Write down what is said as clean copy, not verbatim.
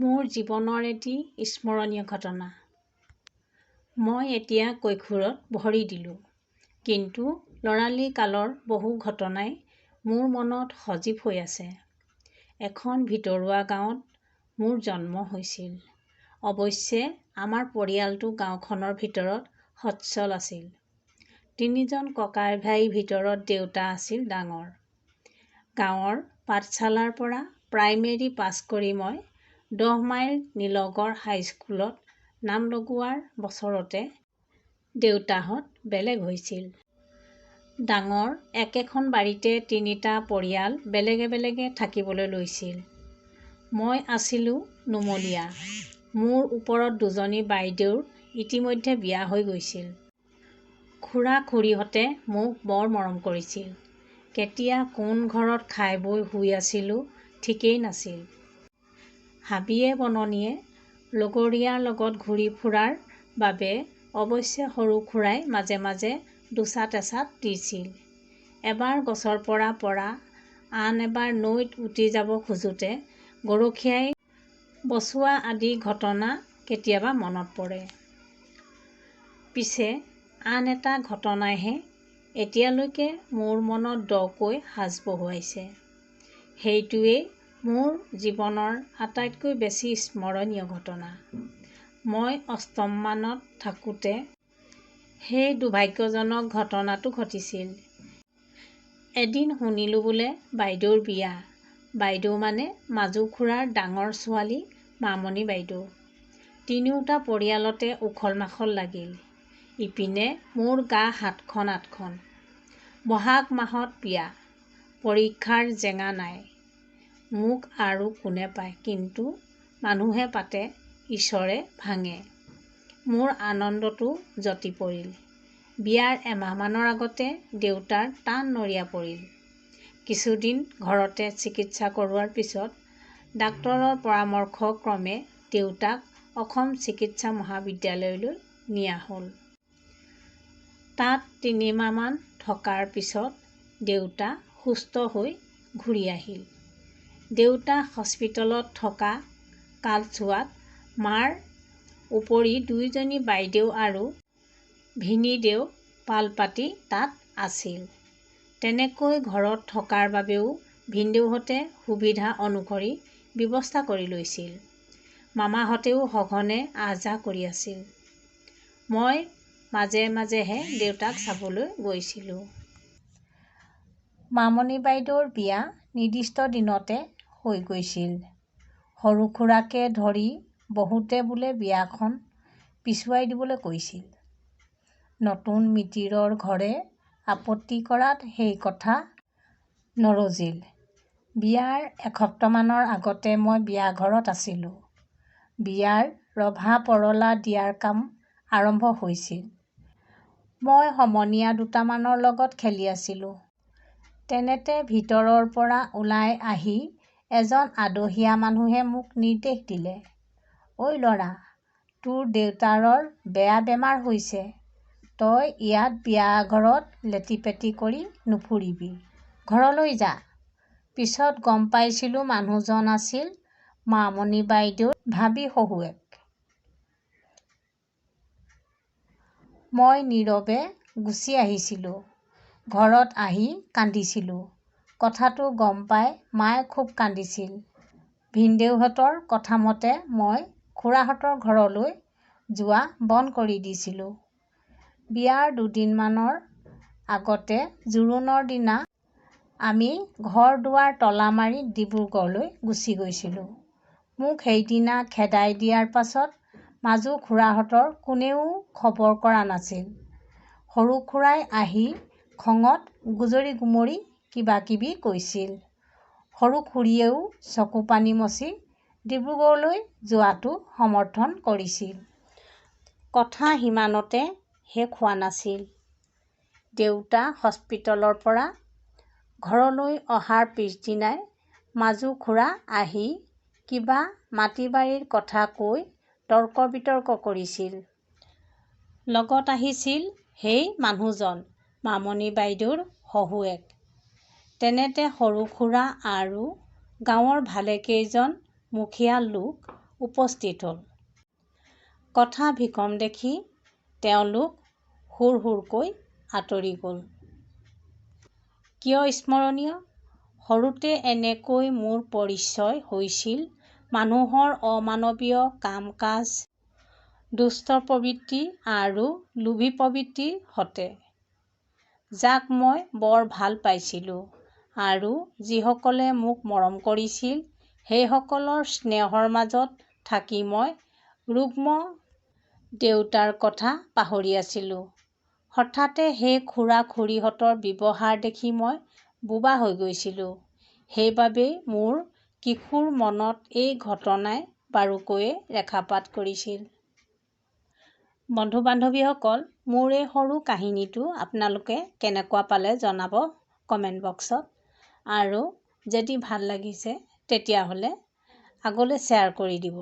মোৰ জীৱনৰ এটি স্মৰণীয় ঘটনা। মই এতিয়া কৈশোৰত ভৰি দিলোঁ, কিন্তু ল'ৰালি কালৰ বহু ঘটনাই মোৰ মনত সজীৱ হৈ আছে। এখন ভিতৰুৱা গাঁৱত মোৰ জন্ম হৈছিল। অৱশ্যে আমাৰ পৰিয়ালটো গাঁওখনৰ ভিতৰত সচ্ছল আছিল। ৩জন ককাই-ভাইৰ ভিতৰত দেউতা আছিল ডাঙৰ। গাঁৱৰ পাঠশালাৰ পৰা প্ৰাইমেৰী পাছ কৰি মই 10 মাইল নীলগড় হাইস্কুলত নাম লগোৱাৰ বছৰতে দেউতাহঁত বেলেগ হৈছিল। ডাঙৰ একেখন বাৰীতে ৩টা পৰিয়াল বেলেগে বেলেগে থাকিবলৈ লৈছিল। মই আছিলোঁ নুমলীয়া। মোৰ ওপৰত 2জনী বাইদেউৰ ইতিমধ্যে বিয়া হৈ গৈছিল। খুৰা-খুৰীহঁতে মোক বৰ মৰম কৰিছিল। কেতিয়া কোন ঘৰত খাই বৈ শুই আছিলোঁ ঠিকেই নাছিল। হাবিয়ে-বননিয়ে লগৰীয়াৰ লগত ঘূৰি ফুৰাৰ বাবে অৱশ্যে সৰু খুৰাই মাজে মাজে দুচাট এচাট দিছিল। এবাৰ গছৰ পৰা পৰা, আন এবাৰ নৈত উটি যাব খোজোঁতে গৰখীয়াই বচোৱা আদি ঘটনা কেতিয়াবা মনত পৰে। পিছে আন এটা ঘটনাইহে এতিয়ালৈকে মোৰ মনত দকৈ সাজ বহুৱাইছে। সেইটোৱেই মোৰ জীৱনৰ আটাইতকৈ বেছি স্মৰণীয় ঘটনা। মই ৮ম মানত থাকোঁতে সেই দুৰ্ভাগ্যজনক ঘটনাটো ঘটিছিল। এদিন শুনিলোঁ বোলে বাইদেউৰ বিয়া। বাইদেউ মানে মাজু খুৰাৰ ডাঙৰ ছোৱালী মামণি বাইদেউ। তিনিওটা পৰিয়ালতে উখল-মাখল লাগিল। ইপিনে মোৰ গা ৭খন-৮খন। বহাগ মাহত বিয়া। পৰীক্ষাৰ জেঙা নাই। মোক আৰু কোনে পায়, কিন্তু মানুহে পাতে, ঈশ্বৰে ভাঙে। মোৰ আনন্দটো যতি পৰিল। বিয়াৰ এমাহমানৰ আগতে দেউতাৰ টান নৰীয়া পৰিল। কিছুদিন ঘৰতে চিকিৎসা কৰোৱাৰ পিছত ডাক্তৰৰ পৰামৰ্শক্ৰমে দেউতাক অসম চিকিৎসা মহাবিদ্যালয়লৈ নিয়া হ'ল। তাত ৩ মাহমান থকাৰ পিছত দেউতা সুস্থ হৈ ঘূৰি আহিল। দেউতা হস্পিটেলত থকা কালছোৱাত মাৰ উপৰি 2জনী বাইদেউ আৰু ভিনীদেউ পাল-পাতি তাত আছিল। তেনেকৈ ঘৰত থকাৰ বাবেও ভিনদেউহঁতে সুবিধা অনুসৰি ব্যৱস্থা কৰি লৈছিল। মামাহঁতেও সঘনে আহ-যাহ কৰি আছিল। মই মাজে মাজেহে দেউতাক চাবলৈ গৈছিলোঁ। মামণি বাইদেউৰ বিয়া নিৰ্দিষ্ট দিনতে হৈ গৈছিল। সৰু খুৰাকে ধৰি বহুতে বোলে বিয়াখন পিছুৱাই দিবলৈ কৈছিল। নতুন মিতিৰৰ ঘৰে আপত্তি কৰাত সেই কথা নৰজিল। বিয়াৰ এসপ্তাহমানৰ আগতে মই বিয়াঘৰত আছিলোঁ। বিয়াৰ ৰভা-পৰলা দিয়াৰ কাম আৰম্ভ হৈছিল। মই সমনীয়া দুটামানৰ লগত খেলি আছিলোঁ। তেনেতে ভিতৰৰ পৰা ওলাই আহি এজন আদহীয়া মানুহে মোক নিৰ্দেশ দিলে, "ঐ ল'ৰা, তোৰ দেউতাৰৰ বেয়া বেমাৰ হৈছে। তই ইয়াত বিয়াঘৰত লেটি-পেটি কৰি নুফুৰিবি। ঘৰলৈ যা।" পিছত গম পাইছিলোঁ মানুহজন আছিল মামণি বাইদেউৰ ভাবি শহুৰেক। মই নীৰৱে গুচি আহিছিলোঁ। ঘৰত আহি কান্দিছিলোঁ। কথাটো গম পাই মায়ে খুব কান্দিছিল। ভিনদেউহঁতৰ কথামতে মই খুৰাহঁতৰ ঘৰলৈ যোৱা বন্ধ কৰি দিছিলোঁ। বিয়াৰ দুদিনমানৰ আগতে জোৰোণৰ দিনা আমি ঘৰ-দুৱাৰ তলা মাৰি ডিব্ৰুগড়লৈ গুচি গৈছিলোঁ। মোক সেইদিনা খেদাই দিয়াৰ পাছত মাজু খুৰাহঁতৰ কোনেও খবৰ কৰা নাছিল। সৰু খুৰাই আহি খঙত গুজৰি-গুমৰি কিবা-কিবি কৈছিল। সৰু খুৰীয়েও চকু-পানী মচি ডিব্ৰুগড়লৈ যোৱাটো সমৰ্থন কৰিছিল। কথা সিমানতে শেষ হোৱা নাছিল। দেউতা হস্পিটেলৰ পৰা ঘৰলৈ অহাৰ পিছদিনাই মাজু খুৰা আহি কিবা মাটি-বাৰীৰ কথা কৈ তৰ্ক-বিতৰ্ক কৰিছিল। লগত আহিছিল সেই মানুহজন মামণি বাইদেউৰ শহুৰেক। তেনেতে সৰু খুৰা আৰু গাঁৱৰ ভালেকেইজন মুখীয়া লোক উপস্থিত হ'ল। কথা ভিকম দেখি তেওঁলোক হুৰকৈ আঁতৰি গ'ল। কিয় স্মৰণীয়? সৰুতে এনেকৈ মোৰ পৰিচয় হৈছিল মানুহৰ অমানৱীয় কাম-কাজ, দুষ্ট প্ৰবৃত্তি আৰু লোভী প্ৰবৃত্তিৰ সতে, যাক মই বৰ ভাল পাইছিলোঁ আৰু যিসকলে মোক মৰম কৰিছিল সেইসকলৰ স্নেহৰ মাজত থাকি মই ৰুগ্ম দেউতাৰ কথা পাহৰি আছিলোঁ। হঠাতে সেই খুৰা-খুৰীহঁতৰ ব্যৱহাৰ দেখি মই বোবা হৈ গৈছিলোঁ। সেইবাবেই মোৰ কিশোৰ মনত এই ঘটনাই বাৰুকৈয়ে ৰেখাপাত কৰিছিল। বন্ধু-বান্ধৱীসকল, মোৰ এই সৰু কাহিনীটো আপোনালোকে কেনেকুৱা পালে জনাব কমেণ্ট বক্সত। আৰু যদি ভাল লাগিছে তেতিয়াহ'লে আগলৈ শ্বেয়াৰ কৰি দিব।